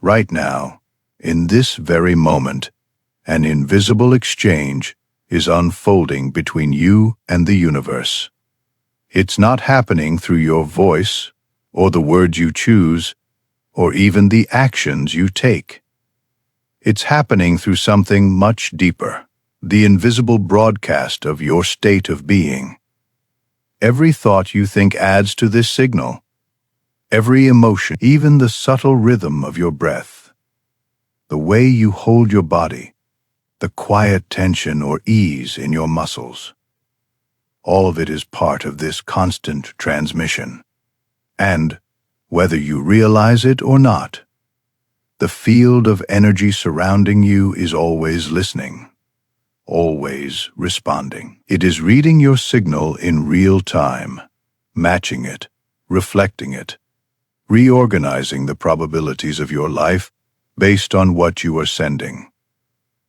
Right now, in this very moment, an invisible exchange is unfolding between you and the universe. It's not happening through your voice, or the words you choose, or even the actions you take. It's happening through something much deeper, the invisible broadcast of your state of being. Every thought you think adds to this signal. Every emotion, even the subtle rhythm of your breath, the way you hold your body, the quiet tension or ease in your muscles. All of it is part of this constant transmission. And, whether you realize it or not, the field of energy surrounding you is always listening, always responding. It is reading your signal in real time, matching it, reflecting it, reorganizing the probabilities of your life based on what you are sending.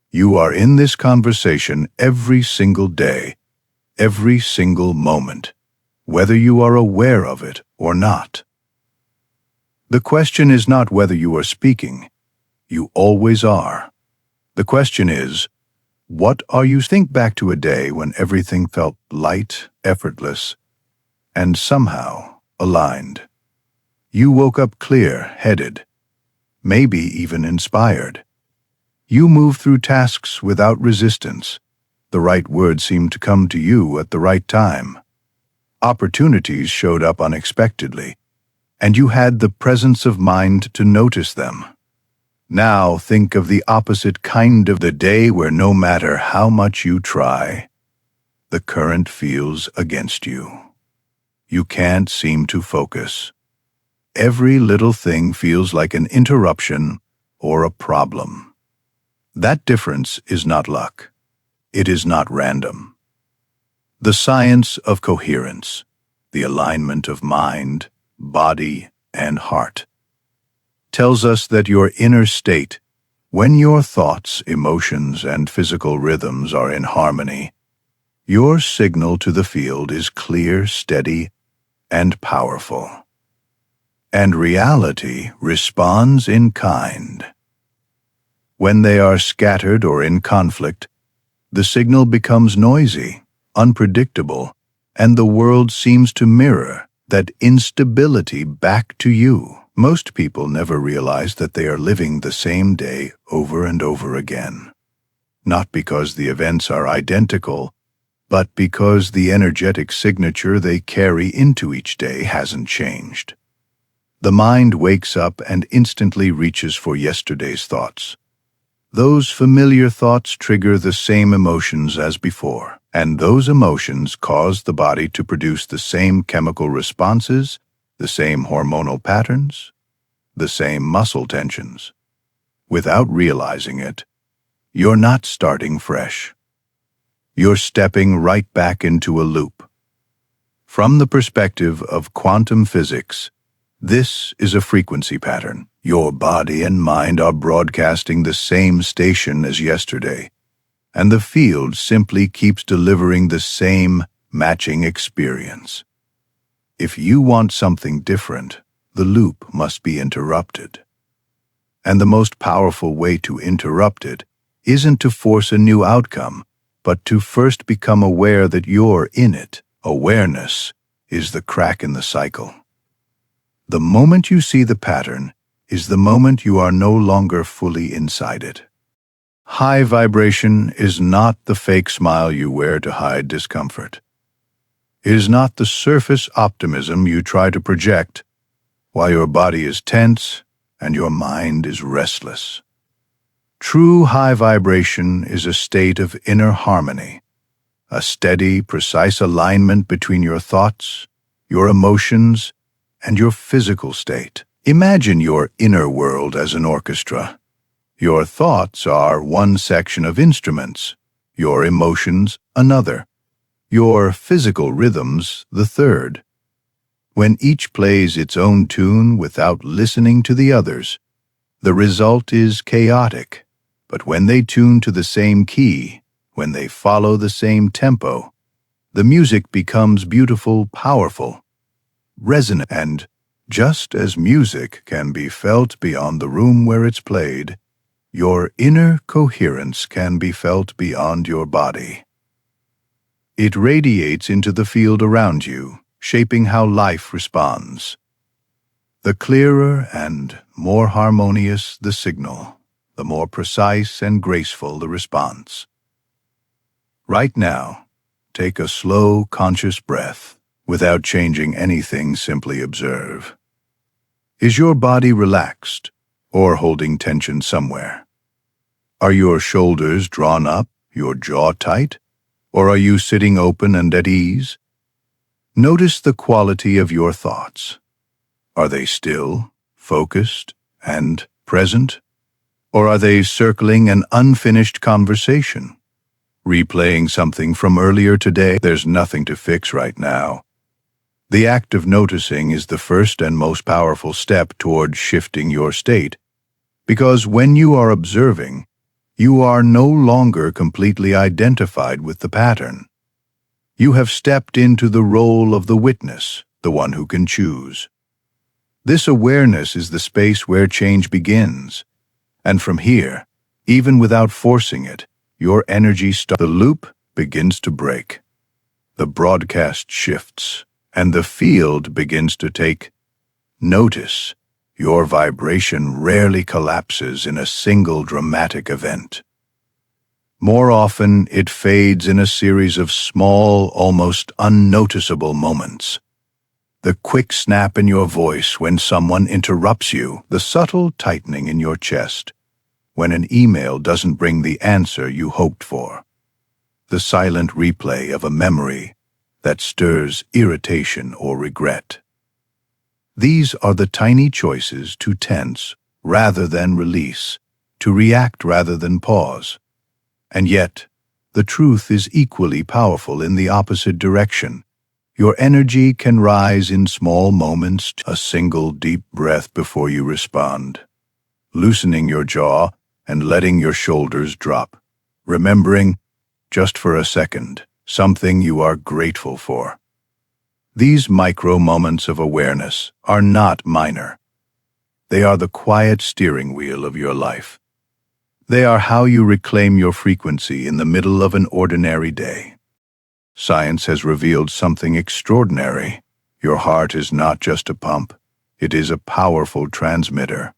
You are in this conversation every single day, every single moment, whether you are aware of it or not. The question is not whether you are speaking. You always are. The question is, what are you? Think back to a day when everything felt light, effortless, and somehow aligned. You woke up clear-headed, maybe even inspired. You moved through tasks without resistance. The right words seemed to come to you at the right time. Opportunities showed up unexpectedly, and you had the presence of mind to notice them. Now think of the opposite kind of the day where no matter how much you try, the current feels against you. You can't seem to focus. Every little thing feels like an interruption or a problem. That difference is not luck. It is not random. The science of coherence, the alignment of mind, body, and heart, tells us that your inner state, when your thoughts, emotions, and physical rhythms are in harmony, your signal to the field is clear, steady, and powerful. And reality responds in kind. When they are scattered or in conflict, the signal becomes noisy, unpredictable, and the world seems to mirror that instability back to you. Most people never realize that they are living the same day over and over again. Not because the events are identical, but because the energetic signature they carry into each day hasn't changed. The mind wakes up and instantly reaches for yesterday's thoughts. Those familiar thoughts trigger the same emotions as before, and those emotions cause the body to produce the same chemical responses, the same hormonal patterns, the same muscle tensions. Without realizing it, you're not starting fresh. You're stepping right back into a loop. From the perspective of quantum physics, this is a frequency pattern. Your body and mind are broadcasting the same station as yesterday, and the field simply keeps delivering the same matching experience. If you want something different, the loop must be interrupted. And the most powerful way to interrupt it isn't to force a new outcome, but to first become aware that you're in it. Awareness is the crack in the cycle. The moment you see the pattern is the moment you are no longer fully inside it. High vibration is not the fake smile you wear to hide discomfort. It is not the surface optimism you try to project while your body is tense and your mind is restless. True high vibration is a state of inner harmony, a steady, precise alignment between your thoughts, your emotions, and your physical state. Imagine your inner world as an orchestra. Your thoughts are one section of instruments, your emotions another, your physical rhythms the third. When each plays its own tune without listening to the others, the result is chaotic. But when they tune to the same key, when they follow the same tempo, the music becomes beautiful, powerful, resonant, and Just as music can be felt beyond the room where it's played, your inner coherence can be felt beyond your body. It radiates into the field around you, shaping how life responds. The clearer and more harmonious the signal, the more precise and graceful the response. Right now, take a slow, conscious breath. Without changing anything, simply observe. Is your body relaxed or holding tension somewhere? Are your shoulders drawn up, your jaw tight, or are you sitting open and at ease? Notice the quality of your thoughts. Are they still, focused, and present? Or are they circling an unfinished conversation? Replaying something from earlier today? There's nothing to fix right now. The act of noticing is the first and most powerful step toward shifting your state, because when you are observing, you are no longer completely identified with the pattern. You have stepped into the role of the witness, the one who can choose. This awareness is the space where change begins, and from here, even without forcing it, your energy starts. The loop begins to break. The broadcast shifts, and the field begins to take notice. Your vibration rarely collapses in a single dramatic event. More often, it fades in a series of small, almost unnoticeable moments. The quick snap in your voice when someone interrupts you, the subtle tightening in your chest when an email doesn't bring the answer you hoped for, the silent replay of a memory that stirs irritation or regret. These are the tiny choices to tense rather than release, to react rather than pause. And yet, the truth is equally powerful in the opposite direction. Your energy can rise in small moments, a single deep breath before you respond, loosening your jaw and letting your shoulders drop, remembering, just for a second, something you are grateful for. These micro moments of awareness are not minor. They are the quiet steering wheel of your life. They are how you reclaim your frequency in the middle of an ordinary day. Science has revealed something extraordinary. Your heart is not just a pump, it is a powerful transmitter.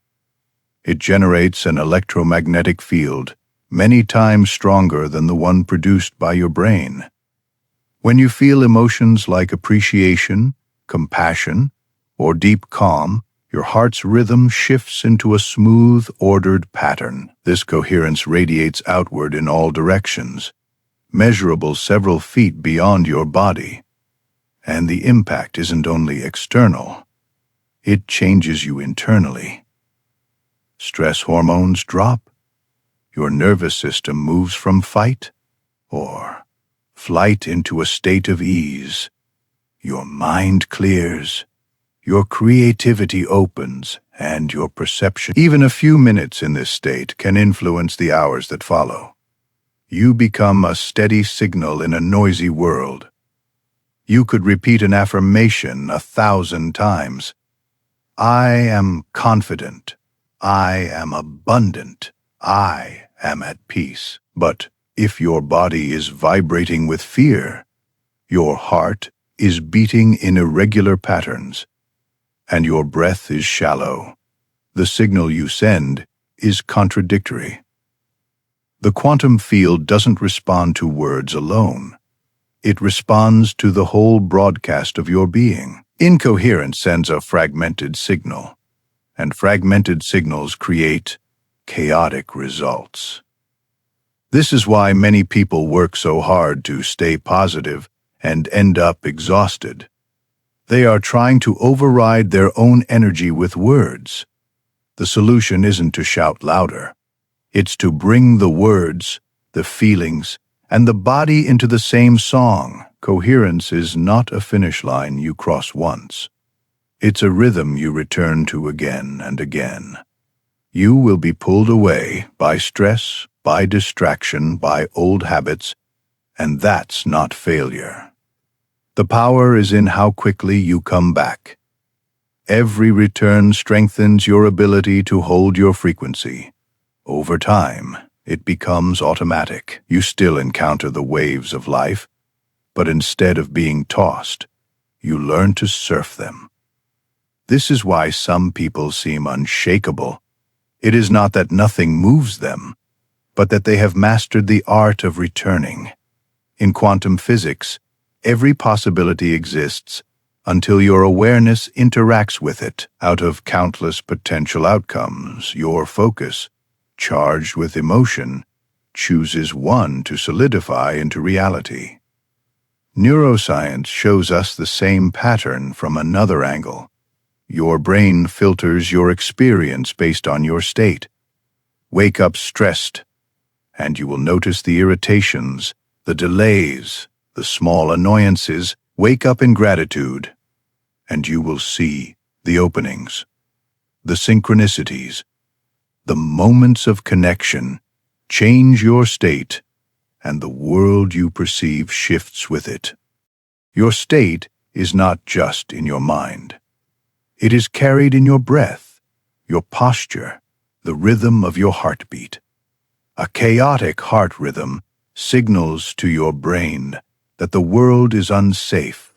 It generates an electromagnetic field, many times stronger than the one produced by your brain. When you feel emotions like appreciation, compassion, or deep calm, your heart's rhythm shifts into a smooth, ordered pattern. This coherence radiates outward in all directions, measurable several feet beyond your body. And the impact isn't only external, it changes you internally. Stress hormones drop. Your nervous system moves from fight or flight into a state of ease. Your mind clears, your creativity opens, and your perception. Even a few minutes in this state can influence the hours that follow. You become a steady signal in a noisy world. You could repeat an affirmation 1,000 times. I am confident. I am abundant. I am at peace. But if your body is vibrating with fear, your heart is beating in irregular patterns, and your breath is shallow, the signal you send is contradictory. The quantum field doesn't respond to words alone. It responds to the whole broadcast of your being. Incoherence sends a fragmented signal, and fragmented signals create chaotic results. This is why many people work so hard to stay positive and end up exhausted. They are trying to override their own energy with words. The solution isn't to shout louder. It's to bring the words, the feelings, and the body into the same song. Coherence is not a finish line you cross once. It's a rhythm you return to again and again. You will be pulled away by stress, by distraction, by old habits, and that's not failure. The power is in how quickly you come back. Every return strengthens your ability to hold your frequency. Over time, it becomes automatic. You still encounter the waves of life, but instead of being tossed, you learn to surf them. This is why some people seem unshakable. It is not that nothing moves them, but that they have mastered the art of returning. In quantum physics, every possibility exists until your awareness interacts with it. Out of countless potential outcomes, your focus, charged with emotion, chooses one to solidify into reality. Neuroscience shows us the same pattern from another angle. Your brain filters your experience based on your state. Wake up stressed, and you will notice the irritations, the delays, the small annoyances. Wake up in gratitude, and you will see the openings, the synchronicities, the moments of connection. Change your state, and the world you perceive shifts with it. Your state is not just in your mind. It is carried in your breath, your posture, the rhythm of your heartbeat. A chaotic heart rhythm signals to your brain that the world is unsafe,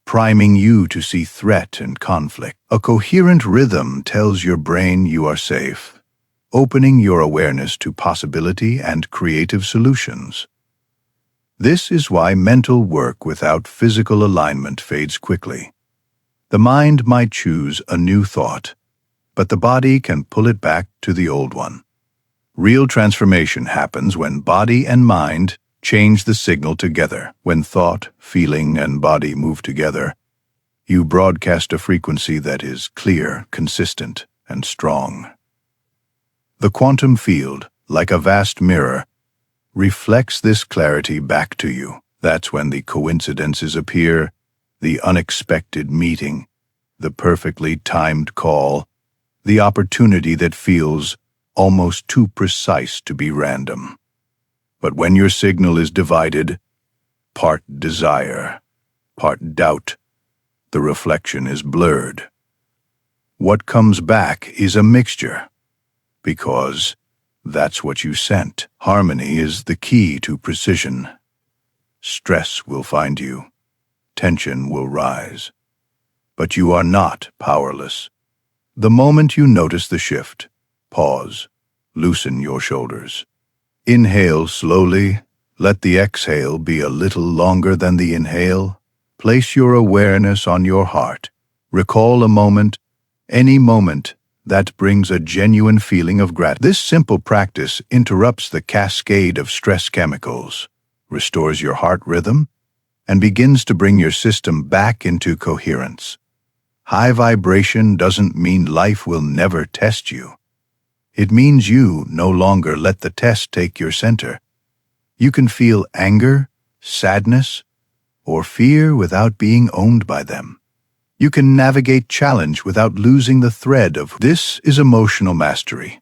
priming you to see threat and conflict. A coherent rhythm tells your brain you are safe, opening your awareness to possibility and creative solutions. This is why mental work without physical alignment fades quickly. The mind might choose a new thought, but the body can pull it back to the old one. Real transformation happens when body and mind change the signal together. When thought, feeling, and body move together, you broadcast a frequency that is clear, consistent, and strong. The quantum field, like a vast mirror, reflects this clarity back to you. That's when the coincidences appear, the unexpected meeting, the perfectly timed call, the opportunity that feels almost too precise to be random. But when your signal is divided, part desire, part doubt, the reflection is blurred. What comes back is a mixture, because that's what you sent. Harmony is the key to precision. Stress will find you. Tension will rise. But you are not powerless. The moment you notice the shift, pause, loosen your shoulders. Inhale slowly. Let the exhale be a little longer than the inhale. Place your awareness on your heart. Recall a moment, any moment, that brings a genuine feeling of gratitude. This simple practice interrupts the cascade of stress chemicals, restores your heart rhythm, and begins to bring your system back into coherence. High vibration doesn't mean life will never test you. It means you no longer let the test take your center. You can feel anger, sadness, or fear without being owned by them. You can navigate challenge without losing the thread of this is emotional mastery,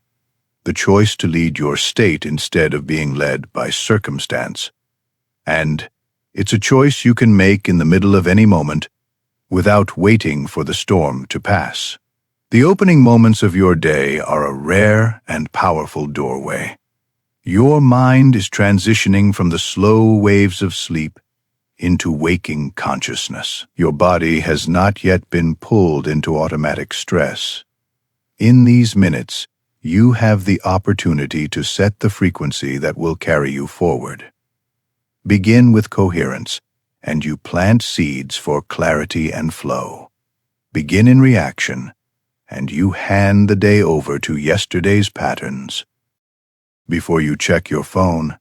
the choice to lead your state instead of being led by circumstance. And it's a choice you can make in the middle of any moment without waiting for the storm to pass. The opening moments of your day are a rare and powerful doorway. Your mind is transitioning from the slow waves of sleep into waking consciousness. Your body has not yet been pulled into automatic stress. In these minutes, you have the opportunity to set the frequency that will carry you forward. Begin with coherence, and you plant seeds for clarity and flow. Begin in reaction, and you hand the day over to yesterday's patterns. Before you check your phone,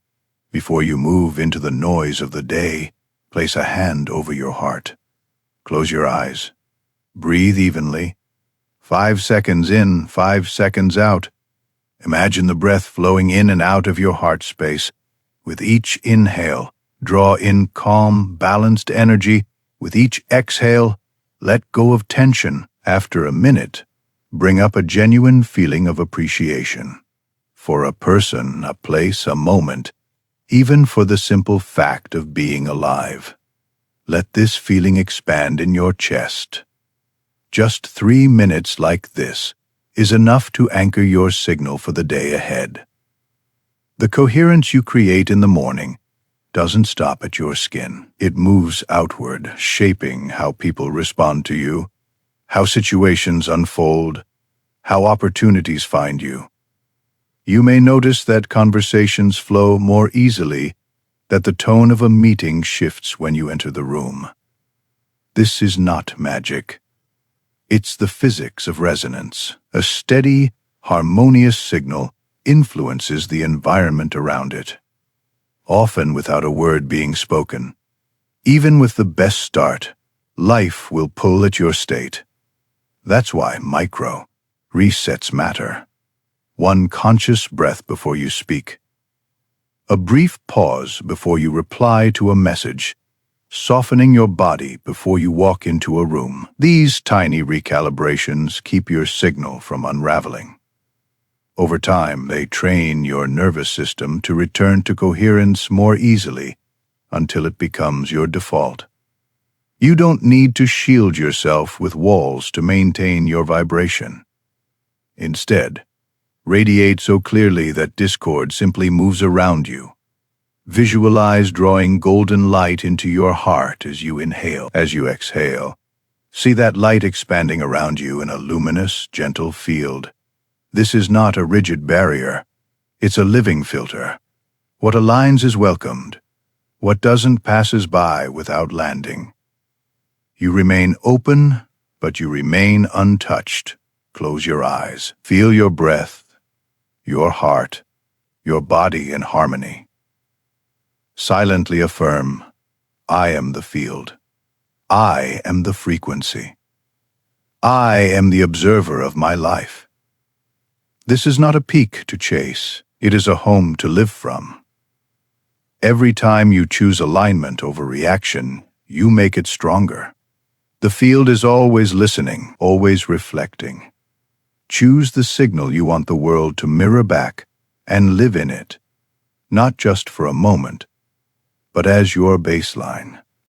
before you move into the noise of the day, place a hand over your heart. Close your eyes. Breathe evenly. 5 seconds in, 5 seconds out. Imagine the breath flowing in and out of your heart space. With each inhale, draw in calm, balanced energy. With each exhale, let go of tension. After a minute, bring up a genuine feeling of appreciation. For a person, a place, a moment, even for the simple fact of being alive. Let this feeling expand in your chest. Just 3 minutes like this is enough to anchor your signal for the day ahead. The coherence you create in the morning doesn't stop at your skin. It moves outward, shaping how people respond to you, how situations unfold, how opportunities find you. You may notice that conversations flow more easily, that the tone of a meeting shifts when you enter the room. This is not magic. It's the physics of resonance. A steady, harmonious signal influences the environment around it, often without a word being spoken. Even with the best start, life will pull at your state. That's why micro resets matter. One conscious breath before you speak. A brief pause before you reply to a message. Softening your body before you walk into a room. These tiny recalibrations keep your signal from unraveling. Over time, they train your nervous system to return to coherence more easily until it becomes your default. You don't need to shield yourself with walls to maintain your vibration. Instead, radiate so clearly that discord simply moves around you. Visualize drawing golden light into your heart as you inhale. As you exhale, see that light expanding around you in a luminous, gentle field. This is not a rigid barrier. It's a living filter. What aligns is welcomed. What doesn't passes by without landing. You remain open, but you remain untouched. Close your eyes. Feel your breath, your heart, your body in harmony. Silently affirm, I am the field. I am the frequency. I am the observer of my life. This is not a peak to chase. It is a home to live from. Every time you choose alignment over reaction, you make it stronger. The field is always listening, always reflecting. Choose the signal you want the world to mirror back and live in it, not just for a moment, but as your baseline.